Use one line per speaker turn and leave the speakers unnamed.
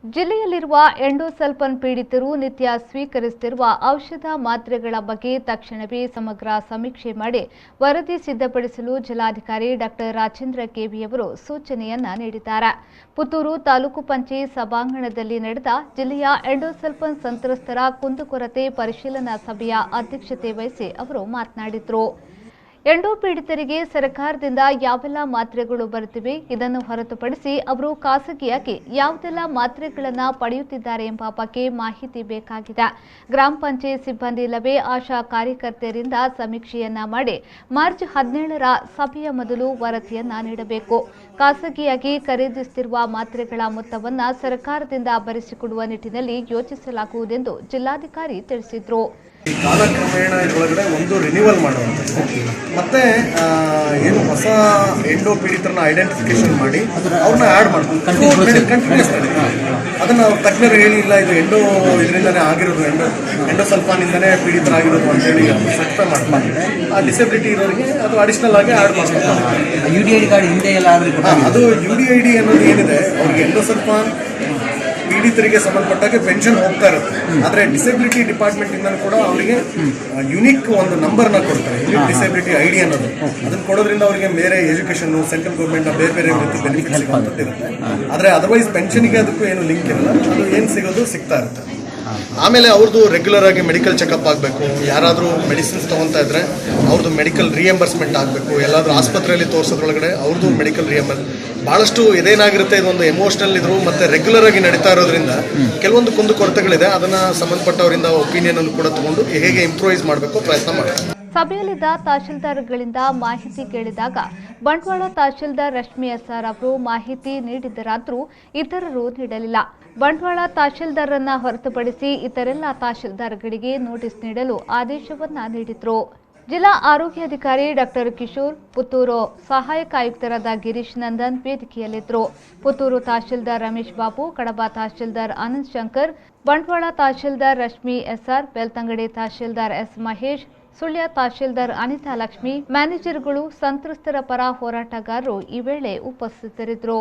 ಜಿಲ್ಲೆಯಲ್ಲಿರುವ ಎಂಡೋಸಲ್ಫನ್ ಪೀಡಿತರು ನಿತ್ಯ ಸ್ವೀಕರಿಸುತ್ತಿರುವ ಔಷಧ ಮಾತ್ರೆಗಳ ಬಗ್ಗೆ ತಕ್ಷಣವೇ ಸಮಗ್ರ ಸಮೀಕ್ಷೆ ಮಾಡಿ ವರದಿ ಸಿದ್ಧಪಡಿಸಲು ಜಿಲ್ಲಾಧಿಕಾರಿ ಡಾಕ್ಟರ್ ರಾಜೇಂದ್ರ ಕೆವಿ ಅವರು ಸೂಚನೆಯನ್ನ ನೀಡಿದ್ದಾರೆ. ಪುತ್ತೂರು ತಾಲೂಕು ಪಂಚಾಯತ್ ಸಭಾಂಗಣದಲ್ಲಿ ನಡೆದ ಜಿಲ್ಲೆಯ ಎಂಡೋಸಲ್ಫನ್ ಸಂತ್ರಸ್ತರ ಕುಂದುಕೊರತೆ ಪರಿಶೀಲನಾ ಸಭೆಯ ಅಧ್ಯಕ್ಷತೆ ವಹಿಸಿ ಅವರು ಮಾತನಾಡಿದರು. ಎಂಡೋ ಪೀಡಿತರಿಗೆ ಸರ್ಕಾರದಿಂದ ಯಾವೆಲ್ಲ ಮಾತ್ರೆಗಳು ಬರುತ್ತಿವೆ, ಇದನ್ನು ಹೊರತುಪಡಿಸಿ ಅವರು ಖಾಸಗಿಯಾಗಿ ಯಾವುದೆಲ್ಲ ಮಾತ್ರೆಗಳನ್ನು ಪಡೆಯುತ್ತಿದ್ದಾರೆ ಎಂಬ ಬಗ್ಗೆ ಮಾಹಿತಿ ಬೇಕಾಗಿದೆ. ಗ್ರಾಮ ಪಂಚಾಯತ್ ಸಿಬ್ಬಂದಿ ಇಲ್ಲವೇ ಆಶಾ ಕಾರ್ಯಕರ್ತೆಯರಿಂದ ಸಮೀಕ್ಷೆಯನ್ನ ಮಾಡಿ ಮಾರ್ಚ್ 17ರ ಸಭೆಯ ಮೊದಲು ವರದಿಯನ್ನ ನೀಡಬೇಕು. ಖಾಸಗಿಯಾಗಿ ಖರೀದಿಸುತ್ತಿರುವ ಮಾತ್ರೆಗಳ ಮೊತ್ತವನ್ನು ಸರ್ಕಾರದಿಂದ ಭರಿಸಿಕೊಡುವ ನಿಟ್ಟಿನಲ್ಲಿ ಯೋಚಿಸಲಾಗುವುದೆಂದು ಜಿಲ್ಲಾಧಿಕಾರಿ ತಿಳಿಸಿದರು.
ಕಾಲಕ್ರಮೇಣ ಇದರೊಳಗಡೆ ಒಂದು ರಿನ್ಯೂವಲ್ ಮಾಡುವಂಥದ್ದು ಮತ್ತೆ ಏನು ಹೊಸ ಎಂಡೋ ಪೀಡಿತರನ್ನ ಐಡೆಂಟಿಫಿಕೇಶನ್ ಮಾಡಿ ಅವ್ರನ್ನ ಆ್ಯಡ್ ಮಾಡ್ಕೊಂಡು ಕಂಟಿನ್ಯೂಸ್ ಅದನ್ನು ತಜ್ಞರು ಹೇಳಿ ಇಲ್ಲ ಇದು ಇದರಿಂದನೇ ಆಗಿರೋದು ಎಂಡೋಸಲ್ಫಾನಿಂದನೇ ಪೀಡಿತರಾಗಿರೋದು ಅಂತೇಳಿ ಸರ್ಟಿಫೈ ಮಾಡ್ತಾರೆ. ಆ ಡಿಸೆಬಿಲಿಟಿ ಇರೋರಿಗೆ ಅದು ಅಡಿಷನಲ್ ಆಗಿ ಆ್ಯಡ್ ಮಾಡ್ತಾರೆ.
UDID ಕಾರ್ಡ್ ಹಿಂದೆ ಎಲ್ಲ
ಅದು UDID ಅನ್ನೋದು ಏನಿದೆ ಅವ್ರಿಗೆ ಎಂಡೋಸಲ್ಫಾನ್ ಪೀಡಿತರಿಗೆ ಸಂಬಂಧಪಟ್ಟಾಗ ಪೆನ್ಷನ್ ಹೋಗ್ತಾ ಇರುತ್ತೆ. ಆದರೆ ಡಿಸೆಬಿಲಿಟಿ ಡಿಪಾರ್ಟ್ಮೆಂಟ್ ಇಂದ ಕೂಡ ಅವರಿಗೆ ಯುನಿಕ್ ಒಂದು ನಂಬರ್ನ ಕೊಡ್ತಾರೆ, ಯುನಿಕ್ ಡಿಸೆಬಿಲಿಟಿ ID ಅನ್ನೋದು. ಅದನ್ನ ಕೊಡೋದ್ರಿಂದ ಅವರಿಗೆ ಬೇರೆ ಎಜುಕೇಶನ್ ಸೆಂಟ್ರಲ್ ಗೌರ್ಮೆಂಟ್ ಬೇರೆ ಬೇರೆ ರೀತಿ ಬೆನಿಫಿಟ್ ಸಿಗುವಂಥದ್ದು ಇರುತ್ತೆ. ಆದರೆ ಅದರ್ವೈಸ್ ಪೆನ್ಷನ್ಗೆ ಅದಕ್ಕೂ ಏನು ಲಿಂಕ್ ಇರಲ್ಲ, ಅದು ಏನು ಸಿಗೋದು ಸಿಗ್ತಾ ಇರುತ್ತೆ. ಆಮೇಲೆ ಅವ್ರದ್ದು ರೆಗ್ಯುಲರ್ ಆಗಿ ಮೆಡಿಕಲ್ ಚೆಕಪ್ ಆಗಬೇಕು. ಯಾರಾದರೂ ಮೆಡಿಸಿನ್ಸ್ ತೊಗೊತಾ ಇದ್ರೆ ಅವ್ರದ್ದು ಮೆಡಿಕಲ್ ರಿಯಂಬರ್ಸ್ಮೆಂಟ್ ಆಗಬೇಕು. ಎಲ್ಲಾದರೂ ಆಸ್ಪತ್ರೆಯಲ್ಲಿ ತೋರಿಸೋದ್ರೊಳಗಡೆ ಅವ್ರದ್ದು ಮೆಡಿಕಲ್ ರಿಯಂಬರ್ಸ್ ಭಾಳಷ್ಟು ಇದೇನಾಗಿರುತ್ತೆ, ಇದೊಂದು ಎಮೋಷನಲ್ ಇದ್ರು ಮತ್ತೆ ರೆಗ್ಯುಲರ್ ಆಗಿ ನಡೀತಾ ಇರೋದ್ರಿಂದ ಕೆಲವೊಂದು ಕುಂದುಕೊರತೆಗಳಿದೆ. ಅದನ್ನ ಸಂಬಂಧಪಟ್ಟವರಿಂದ ಒಪಿನಿಯನ್ ಅನ್ನು ಕೂಡ ತಗೊಂಡು ಹೇಗೆ ಇಂಪ್ರೂವೈಸ್ ಮಾಡಬೇಕು ಪ್ರಯತ್ನ ಮಾಡ್ತಾರೆ.
ಸಭೆಯಲ್ಲಿದ್ದ ತಹಶೀಲ್ದಾರ್ಗಳಿಂದ ಮಾಹಿತಿ ಕೇಳಿದಾಗ ಬಂಟ್ವಾಳ ತಹಶೀಲ್ದಾರ್ ರಶ್ಮಿ SR ಅವರು ಮಾಹಿತಿ ನೀಡಿದ್ದರಾದರೂ ಇತರರು ನೀಡಲಿಲ್ಲ. ಬಂಟ್ವಾಳ ತಹಶೀಲ್ದಾರನ್ನ ಹೊರತುಪಡಿಸಿ ಇತರೆಲ್ಲ ತಹಶೀಲ್ದಾರ್ಗಳಿಗೆ ನೋಟಿಸ್ ನೀಡಲು ಆದೇಶವನ್ನ ನೀಡಿದ್ರು. ಜಿಲ್ಲಾ ಆರೋಗ್ಯಾಧಿಕಾರಿ ಡಾಕ್ಟರ್ ಕಿಶೋರ್, ಪುತ್ತೂರು ಸಹಾಯಕ ಆಯುಕ್ತರಾದ ಗಿರೀಶ್ ನಂದನ್ ವೇದಿಕೆಯಲ್ಲಿದ್ದರು. ಪುತ್ತೂರು ತಹಶೀಲ್ದಾರ್ ರಮೇಶ್ ಬಾಬು, ಕಡಬ ತಹಶೀಲ್ದಾರ್ ಆನಂದ್ ಶಂಕರ್, ಬಂಟ್ವಾಳ ತಹಶೀಲ್ದಾರ್ ರಶ್ಮಿ SR, ಬೆಳ್ತಂಗಡಿ ತಹಶೀಲ್ದಾರ್ S ಮಹೇಶ್, ಸುಳ್ಯ ತಹಶೀಲ್ದಾರ್ ಅನಿತಾ ಲಕ್ಷ್ಮಿ, ಮ್ಯಾನೇಜರ್ಗಳು, ಸಂತ್ರಸ್ತರ ಪರ ಹೋರಾಟಗಾರರು ಈ ವೇಳೆ ಉಪಸ್ಥಿತರಿದ್ದರು.